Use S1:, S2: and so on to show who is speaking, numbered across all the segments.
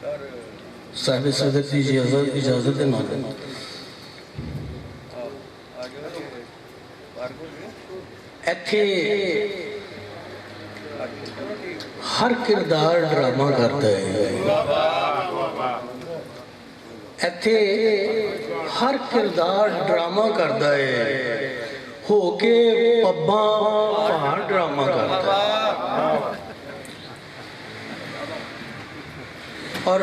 S1: साहिब सदर की इजाजत है ना इत्थे हर किरदार ड्रामा करता है। इत्थे हर किरदार ड्रामा करता है हो के पब्बा पहाड़ ड्रामा करता है। और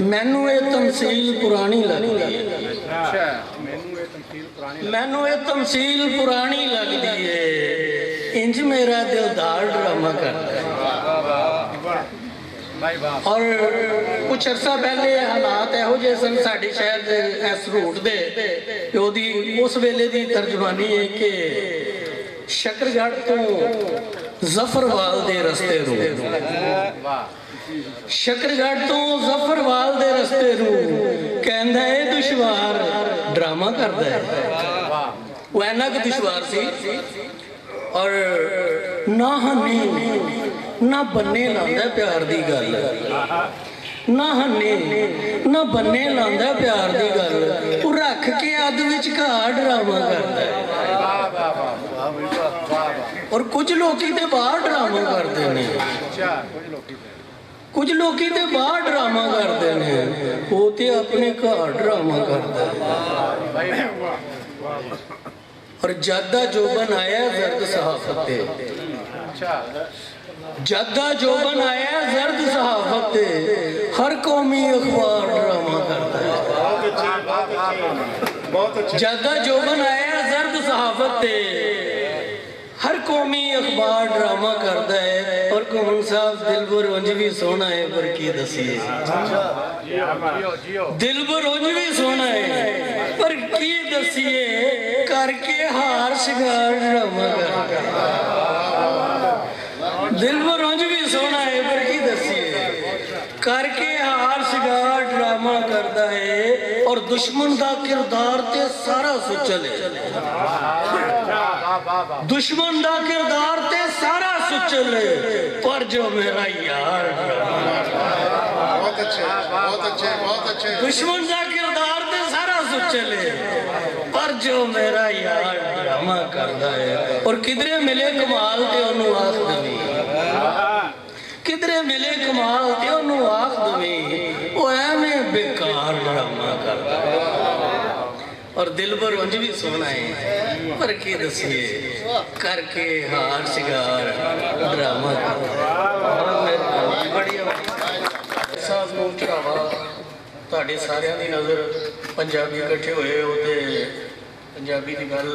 S1: मैनू ये तमसील पुरानी लगती है, मैनू ये तमसील पुरानी लगती है। इंज मेरा दिलदार ड्रामा करता है। और कुछ अरसा पहले हालात यहो जे सन साडे शहर दे इस रूट दे ओदी उस वेले दी तर्जमानी है कि शकरगढ़ तो जफरवाल दे रस्ते रू शकरगढ़ तो जफरवाल दे रस्ते रू कहंदा है दुश्वार ड्रामा करदा है। वो इन्ना क दुश्वार सी और ना हने ना बन्ने लांदा प्यार दी गल, ना हने ना बन्ने लांदा प्यार दी गल, वो रख के अद विच घा ड्रामा करदा है। और कुछ लोग तो बाहर ड्रामा करते हैं, कुछ लोग तो बाहर ड्रामा करते हैं, वो तो अपने घर ड्रामा करता है। और जादा जोबन आया जर्द सहाफत, जादा जोबन आया जर्द सहाफत, हर कौमी अखबार ड्रामा करता है। जादा जोबन आया जर्द सहाफत, हर कौमी अखबार ड्रामा करता है। और कौन साहब दिलबर उंज भी सोना है पर की दसीए, दिलबर उंज भी सोना है पर की दसीए, करके हार शिंगार ड्रामा करता है। दिलबर उंज भी सोना है पर की दसीए, करके हार शिंगार ड्रामा करता है। और दुश्मन का किरदार ते सारा सुचल है, दुश्मन का किरदार ते सारा सुचल है, पर जो मेरा यार बहुत अच्छे बहुत अच्छे बहुत अच्छे, दुश्मन का किरदार ते सारा सुचल है, पर जो मेरा यार ड्रामा करता है। और किधरे मिले कमाल ते ओनू आख दवी, किधरे मिले कमाल ते ओनू आख दवी, वो एवें बेकार ड्रामा करता है। और दिलबर उंज भी सोना है पर की दसीए, करके हार शिंगार ड्रामा तुहाडे सारियां दी नज़र पंजाबी इकट्ठे होए हो ते पंजाबी की गल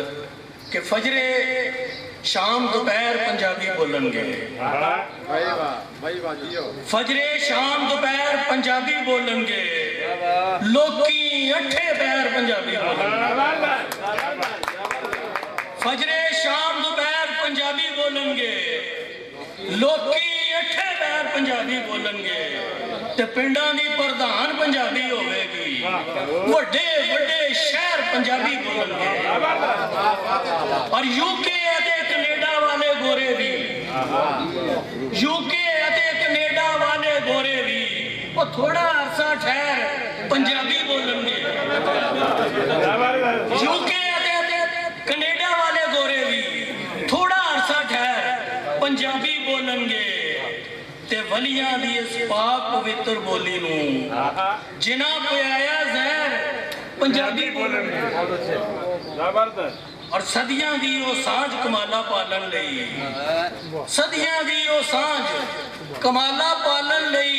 S1: कि फजरे शाम दोपहर पंजाबी बोलणगे, फजरे शाम दोपहर पंजाबी बोलणगे, लोकी अठे पैर पंजाबी बोलणगे, फजरे शाम दोपहर पंजाबी बोलणगे, लोकी अठे पैर पंजाबी बोलणगे, ते पिंडां दी प्रधान पंजाबी होवेगी, वड्डे वड्डे शहर पंजाबी बोलणगे। और यूके अते कनेडा वाले गोरे भी, यूके अते कनेडा वाले गोरे भी वो थोड़ा अरसा ठहर पंजाबी बोलणगे, यूके अते कनेडा वाले गोरे भी थोड़ा अरसा ठहर पंजाबी बोलणगे। ते वलियां दी इस पाक पवित्र बोली नूं जिन्हां पियाया जहर पंजाबी बोलणगे। और सदियां दी वो सांझ कमाला पालन लई, सदियां दी वो सांझ कमाला पालन लई,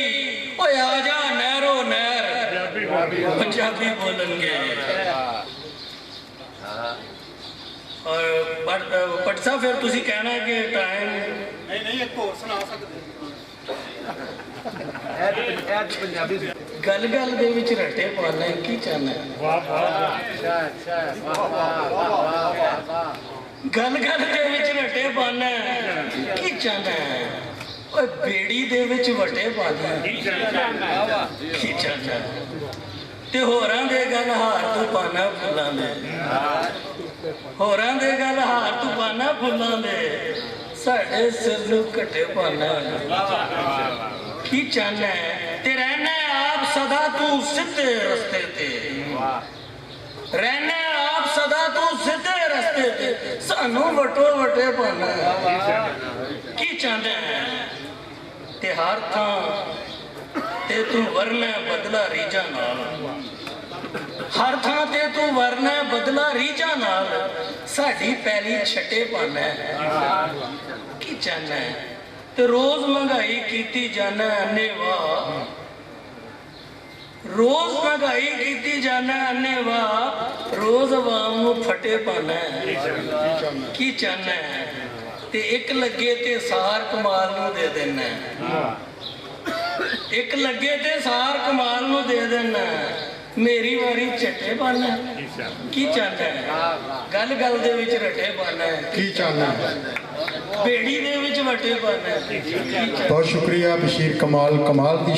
S1: ओए आजा नहरो नहर पंजाबी बोलणगे। और भट्ट साहब फिर तुसी कहना कि टाइम नहीं नहीं एक होर सुना सकदे गल गल दे विच रट्टे पाना की चाहना गल गल दे विच रट्टे पाना की चाहना ओए बेड़ी दे विच वटे पाना की चाहना ते होरां दे गल हार तू पाना फुल्लां दे, होरां दे गल हार तू पाना फुल्लां दे, साढ़े सिर नूं घट्टे पाना की चाहना है ते रहना सदा तू सीधे रस्ते ते रहने आप सदा तू सीधे रस्ते ते सानू वटो वटे पाना की चाहते हैं ते हर थां ते तू वरना बदला रीजा नाल हर थां ते तू वरना बदला रीजा नाल साडी पैली छटे पाना की चाहना है ते रोज महंगाई कीती जाना अन्नेवाह रोज महंगाई कीती जाना अन्नेवाह रोज अवाम नू फटे पाना की चाहना है ते एक लगे ते सार कमाल नू दे देना एक लगे ते सार कमाल नू दे देना मेरी वारी झट्टे पाना की चाहना है गल गल दे विच रटे पाना
S2: की चाहना है
S1: बेड़ी दे विच वटे पाना
S2: बहुत शुक्रिया बशीर कमाल कमाल की